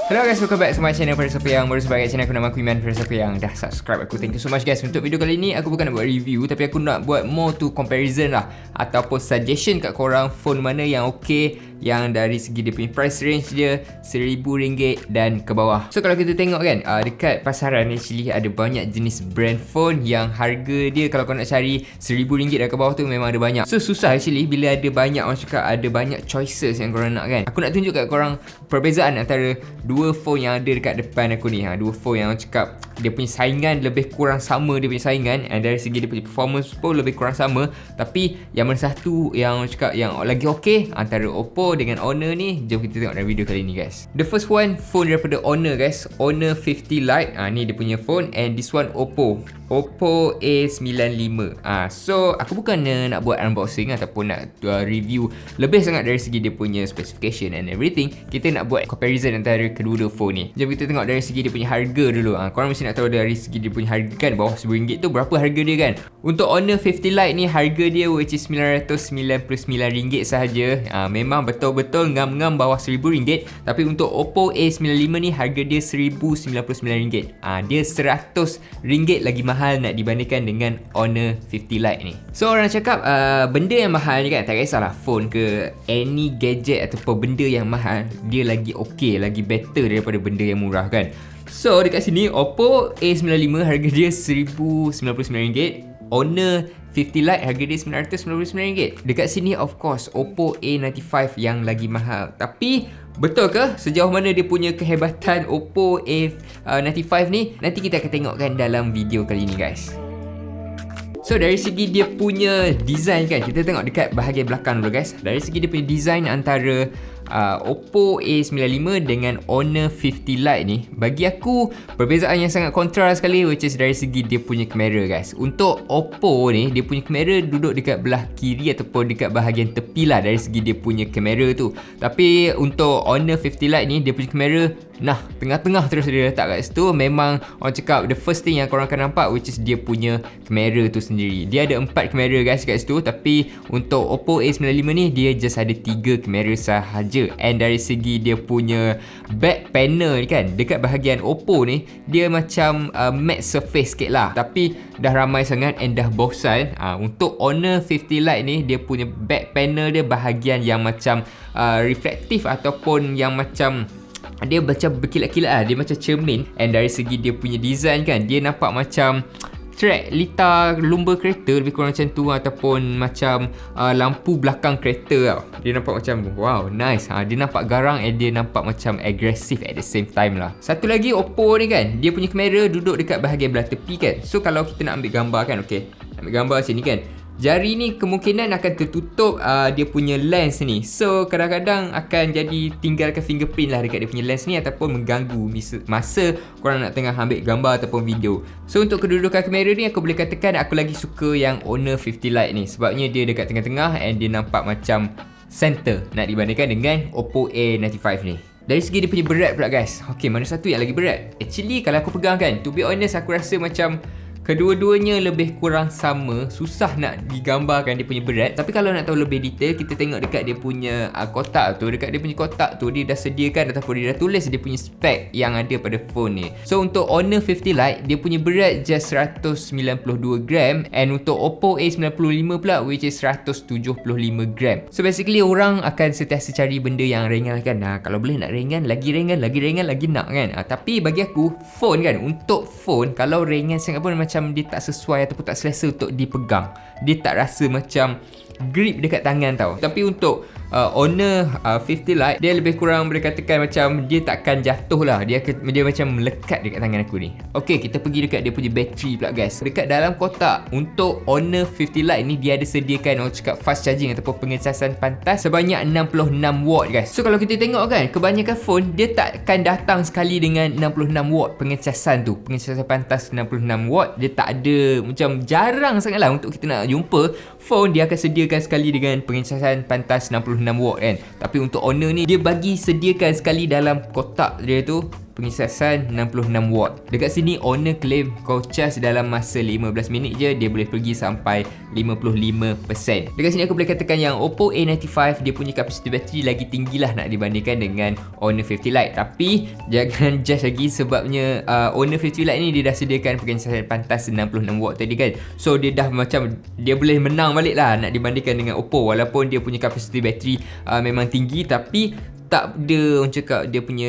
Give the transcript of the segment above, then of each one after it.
Hello guys, welcome back to my channel Pada siapa yang baru sebagai channel aku, nama aku Iman. Pada siapa yang dah subscribe aku, thank you so much guys. Untuk video kali ni aku bukan nak buat review, tapi aku nak buat more to comparison lah, ataupun suggestion kat korang phone mana yang okay, yang dari segi dia punya price range dia RM1,000 dan ke bawah. So kalau kita tengok kan, dekat pasaran actually ada banyak jenis brand phone yang harga dia kalau kau nak cari RM1,000 dan ke bawah tu memang ada banyak. So susah actually bila ada banyak, orang cakap ada banyak choices yang korang nak kan. Aku nak tunjuk kat korang perbezaan antara dua phone yang ada dekat depan aku ni. Dua phone yang orang cakap dia punya saingan lebih kurang sama, dia punya saingan, and dari segi dia punya performance pun lebih kurang sama. Tapi yang mana satu yang orang cakap yang lagi okay antara Oppo dengan Honor ni, jom kita tengok dalam video kali ni guys. The first one, phone daripada Honor guys, Honor 50 Lite. Ni dia punya phone, and this one Oppo A95. So aku bukan nak buat unboxing ataupun nak review lebih sangat dari segi dia punya specification and everything. Kita nak buat comparison antara kedua-dua phone ni. Jom kita tengok dari segi dia punya harga dulu. Korang mesti nak tahu dari segi dia punya harga kan, bawah RM1,000 tu berapa harga dia kan. Untuk Honor 50 Lite ni harga dia which is RM999 sahaja. Memang betul-betul ngam-ngam bawah RM1,000. Tapi untuk Oppo A95 ni harga dia RM1,099. Dia RM100 lagi mahal nak dibandingkan dengan Honor 50 Lite ni. So orang cakap benda yang mahal ni kan, tak kisahlah phone ke any gadget ataupun benda yang mahal, dia lagi okay, lagi better daripada benda yang murah kan. So dekat sini Oppo A95 harga dia RM1,099. Honor 50 Lite harga dia RM999. Dekat sini of course Oppo A95 yang lagi mahal. Tapi betul ke sejauh mana dia punya kehebatan Oppo A95 ni? Nanti kita akan tengokkan dalam video kali ni guys. So dari segi dia punya design kan, kita tengok dekat bahagian belakang dulu guys. Dari segi dia punya design antara Oppo A95 dengan Honor 50 Lite ni, bagi aku perbezaan yang sangat kontra sekali, which is dari segi dia punya kamera guys. Untuk Oppo ni, dia punya kamera duduk dekat belah kiri ataupun dekat bahagian tepi lah dari segi dia punya kamera tu. Tapi untuk Honor 50 Lite ni, dia punya kamera tengah-tengah terus dia letak kat situ. Memang orang cakap the first thing yang korang akan nampak which is dia punya kamera tu sendiri. Dia ada 4 kamera guys kat situ, tapi untuk Oppo A95 ni dia just ada 3 kamera sahaja. And dari segi dia punya back panel ni kan, dekat bahagian Oppo ni dia macam matte surface sikit lah, tapi dah ramai sangat and dah bosan. Untuk Honor 50 Lite ni, dia punya back panel dia bahagian yang macam reflektif ataupun yang macam dia macam berkilat-kilat lah, dia macam cermin. And dari segi dia punya design kan, dia nampak macam track litar lumba kereta, lebih kurang macam tu, ataupun macam lampu belakang kereta tau. Dia nampak macam wow, nice. Dia nampak garang and dia nampak macam agresif at the same time lah. Satu lagi Oppo ni kan, dia punya kamera duduk dekat bahagian belah tepi kan. So kalau kita nak ambil gambar kan, okay, ambil gambar sini kan, jari ni kemungkinan akan tertutup dia punya lens ni. So kadang-kadang akan jadi tinggalkan fingerprint lah dekat dia punya lens ni, ataupun mengganggu masa korang nak tengah ambil gambar ataupun video. So untuk kedudukan kamera ni, aku boleh katakan aku lagi suka yang Honor 50 Lite ni, sebabnya dia dekat tengah-tengah and dia nampak macam center nak dibandingkan dengan Oppo A95 ni. Dari segi dia punya berat pula guys, okay, mana satu yang lagi berat? Actually kalau aku pegang kan, to be honest aku rasa macam kedua-duanya lebih kurang sama. Susah nak digambarkan dia punya berat. Tapi kalau nak tahu lebih detail, kita tengok dekat dia punya kotak tu. Dekat dia punya kotak tu, dia dah sediakan ataupun dia dah tulis dia punya spek yang ada pada phone ni. So untuk Honor 50 Lite, dia punya berat just 192 gram. And untuk Oppo A95 pula, which is 175 gram. So basically orang akan sentiasa cari benda yang ringan kan. Kalau boleh nak ringan, lagi nak kan. Tapi bagi aku, phone kan, untuk phone kalau ringan sangat pun macam dia tak sesuai ataupun tak selesa untuk dipegang. Dia tak rasa macam grip dekat tangan tau. Tapi untuk Honor 50 Lite, dia lebih kurang boleh katakan macam dia takkan jatuh lah. Dia macam melekat dekat tangan aku ni. Okay, kita pergi dekat dia punya bateri pula guys. Dekat dalam kotak untuk Honor 50 Lite ni, dia ada sediakan orang cakap fast charging ataupun pengecasan pantas sebanyak 66 watt guys. So kalau kita tengok kan, kebanyakan phone dia takkan datang sekali dengan 66 watt pengecasan tu. Pengecasan pantas 66 watt dia tak ada, macam jarang sangat lah untuk kita nak jumpa phone dia akan sediakan sekali dengan pengecasan pantas 66 watt kan. Tapi untuk Honor ni, dia bagi sediakan sekali dalam kotak dia tu pengecasan 66 watt. Dekat sini owner claim kau charge dalam masa 15 minit je dia boleh pergi sampai 55%. Dekat sini aku boleh katakan yang Oppo A95 dia punya kapasiti bateri lagi tinggi lah nak dibandingkan dengan Honor 50 Lite. Tapi jangan judge lagi sebabnya Honor 50 Lite ni dia dah sediakan pengecasan pantas 66 watt tadi kan. So dia dah macam dia boleh menang balik lah nak dibandingkan dengan Oppo, walaupun dia punya kapasiti bateri memang tinggi tapi tak ada orang cakap dia punya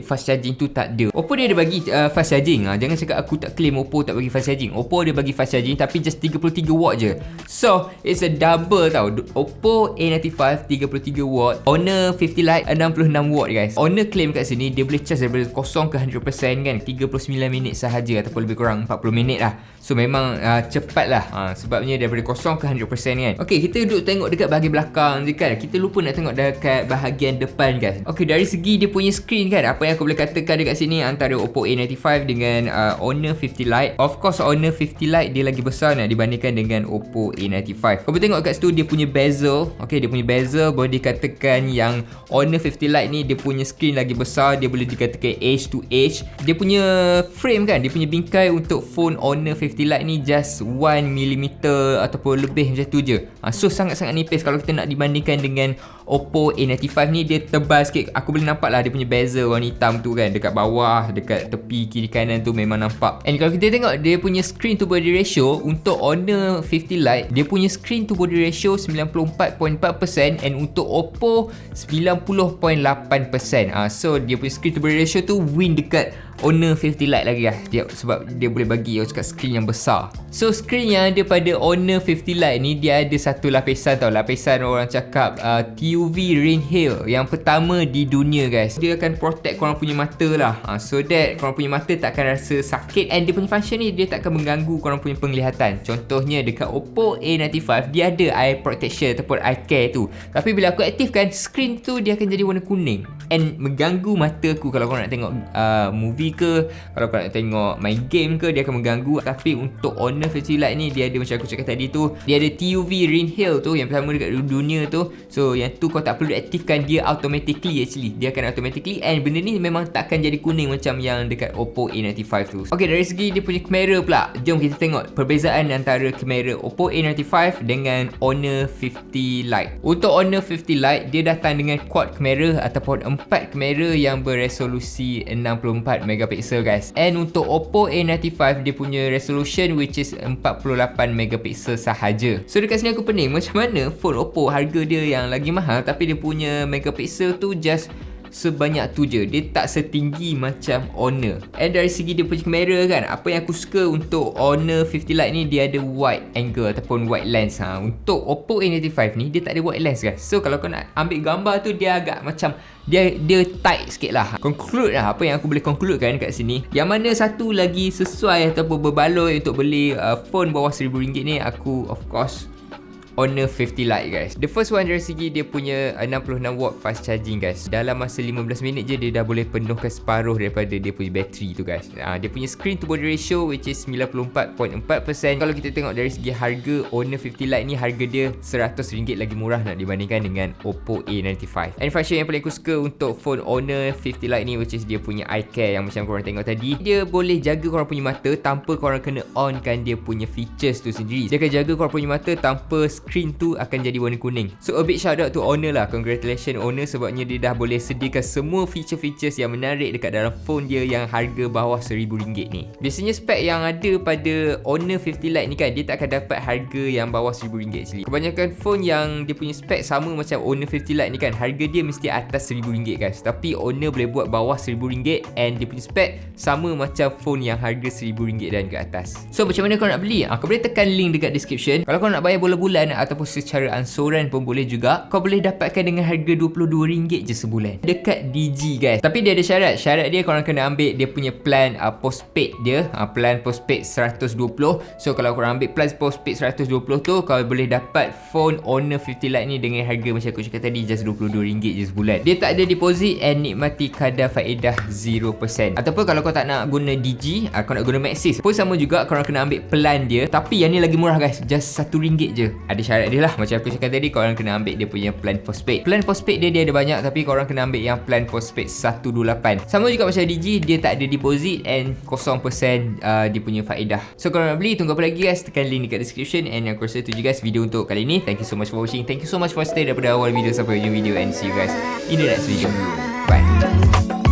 fast charging tu tak ada. Oppo dia ada bagi fast charging. Jangan cakap aku tak claim Oppo tak bagi fast charging. Oppo dia bagi fast charging tapi just 33 watt je. So it's a double tau. Oppo A95 33 watt, Honor 50 Lite 66 watt guys. Honor claim kat sini dia boleh charge daripada 0 ke 100% kan 39 minit sahaja ataupun lebih kurang 40 minit lah. So memang cepat lah sebabnya daripada 0 ke 100% kan. Okay, kita duduk tengok dekat bahagian belakang je kan. Kita lupa nak tengok dekat bahagian depan guys. Okay, dari segi dia punya screen kan, apa yang aku boleh katakan dekat sini antara Oppo A95 dengan Honor 50 Lite. Of course Honor 50 Lite dia lagi besar nak dibandingkan dengan Oppo A95. Kau boleh tengok kat situ dia punya bezel. Okay, dia punya bezel boleh dikatakan yang Honor 50 Lite ni dia punya screen lagi besar. Dia boleh dikatakan edge to edge. Dia punya frame kan, dia punya bingkai untuk phone Honor 50 Lite ni just 1mm ataupun lebih macam tu je. So sangat-sangat nipis kalau kita nak dibandingkan dengan Oppo A95 ni. Dia tebal sikit. Aku boleh nampak lah dia punya bezel warna hitam tu kan, dekat bawah, dekat tepi kiri kanan tu memang nampak. And kalau kita tengok dia punya screen to body ratio untuk Honor 50 Lite, dia punya screen to body ratio 94.4% and untuk Oppo 90.8%. So dia punya screen to body ratio tu win dekat Honor 50 Lite lagi lah sebab dia boleh bagi orang cakap screen yang besar. So screen yang ada pada Honor 50 Lite ni dia ada satu lapisan tau. Lapisan orang cakap TUV Rain Hail yang pertama di dunia guys. Dia akan protect korang punya mata lah so that korang punya mata tak akan rasa sakit. And dia punya function ni dia tak akan mengganggu korang punya penglihatan. Contohnya dekat Oppo A95 dia ada eye protection ataupun eye care tu, tapi bila aku aktifkan screen tu dia akan jadi warna kuning and mengganggu mata aku kalau korang nak tengok movie ke, kalau korang nak tengok main game ke, dia akan mengganggu. Tapi untuk Honor 50 Lite ni dia ada macam aku cakap tadi tu, dia ada TUV Rain Hail tu yang pertama dekat dunia tu. So yang tu kau tak perlu aktifkan, dia automatically actually dia akan automatically, and benda ni memang tak akan jadi kuning macam yang dekat Oppo A95 tu. Okay, dari segi dia punya kamera pula, jom kita tengok perbezaan antara kamera Oppo A95 dengan Honor 50 Lite. Untuk Honor 50 Lite dia datang dengan quad kamera ataupun 4 kamera yang beresolusi 64 megapiksel guys. And untuk Oppo A95 dia punya resolution which is 48 megapiksel sahaja. So dekat sini aku pening macam mana phone Oppo harga dia yang lagi mahal tapi dia punya megapiksel tu just sebanyak tu je, dia tak setinggi macam Honor. And dari segi dia punya kamera kan, apa yang aku suka untuk Honor 50 Lite ni dia ada wide angle ataupun wide lens. Untuk Oppo A95 ni dia tak ada wide lens guys. So kalau kau nak ambil gambar tu dia agak macam dia tight sikit lah. Conclude lah, apa yang aku boleh conclude kan kat sini, yang mana satu lagi sesuai ataupun berbaloi untuk beli phone bawah RM1,000 ni, aku of course Honor 50 Lite guys. The first one dari segi dia punya 66 watt fast charging guys. Dalam masa 15 minit je dia dah boleh penuhkan separuh daripada dia punya bateri tu guys. Dia punya screen to body ratio which is 94.4%. Kalau kita tengok dari segi harga, Honor 50 Lite ni harga dia RM100 lagi murah nak dibandingkan dengan Oppo A95. And function yang paling aku suka untuk phone Honor 50 Lite ni which is dia punya eye care yang macam korang tengok tadi. Dia boleh jaga korang punya mata tanpa korang kena on kan dia punya features tu sendiri. Dia akan jaga korang punya mata tanpa screen tu akan jadi warna kuning. So a big shout out to Honor lah. Congratulations Honor sebabnya dia dah boleh sediakan semua feature-features yang menarik dekat dalam phone dia yang harga bawah RM1,000 ni. Biasanya spek yang ada pada Honor 50 Lite ni kan, dia tak akan dapat harga yang bawah RM1,000 actually. Kebanyakan phone yang dia punya spek sama macam Honor 50 Lite ni kan, harga dia mesti atas RM1,000 guys. Tapi Honor boleh buat bawah RM1,000 and dia punya spek sama macam phone yang harga RM1,000 dan ke atas. So macam mana kau nak beli? Kau boleh tekan link dekat description. Kalau kau nak bayar bulan-bulan ataupun secara ansuran pun boleh juga. Kau boleh dapatkan dengan harga RM22 je sebulan dekat Digi guys. Tapi dia ada syarat. Syarat dia korang kena ambil dia punya plan postpaid dia. Plan postpaid 120. So kalau korang ambil plan postpaid 120 tu, kau boleh dapat phone Honor 50 Lite ni dengan harga macam aku cakap tadi just RM22 je sebulan. Dia tak ada deposit and nikmati kadar faedah 0%. Ataupun kalau kau tak nak guna Digi, kau nak guna Maxis pun sama juga, korang kena ambil plan dia. Tapi yang ni lagi murah guys, just RM1 je. Ada ada syarat dia lah. Macam aku cakap tadi, korang kena ambil dia punya plan postpaid. Plan postpaid dia ada banyak, tapi korang kena ambil yang plan postpaid 128. Sama juga macam Digi, dia tak ada deposit and 0% dia punya faedah. So korang nak beli, tunggu apa lagi guys, tekan link dekat description. And aku rasa tu je guys video untuk kali ni. Thank you so much for watching. Thank you so much for stay daripada awal video sampai ujung video, and see you guys in the next video.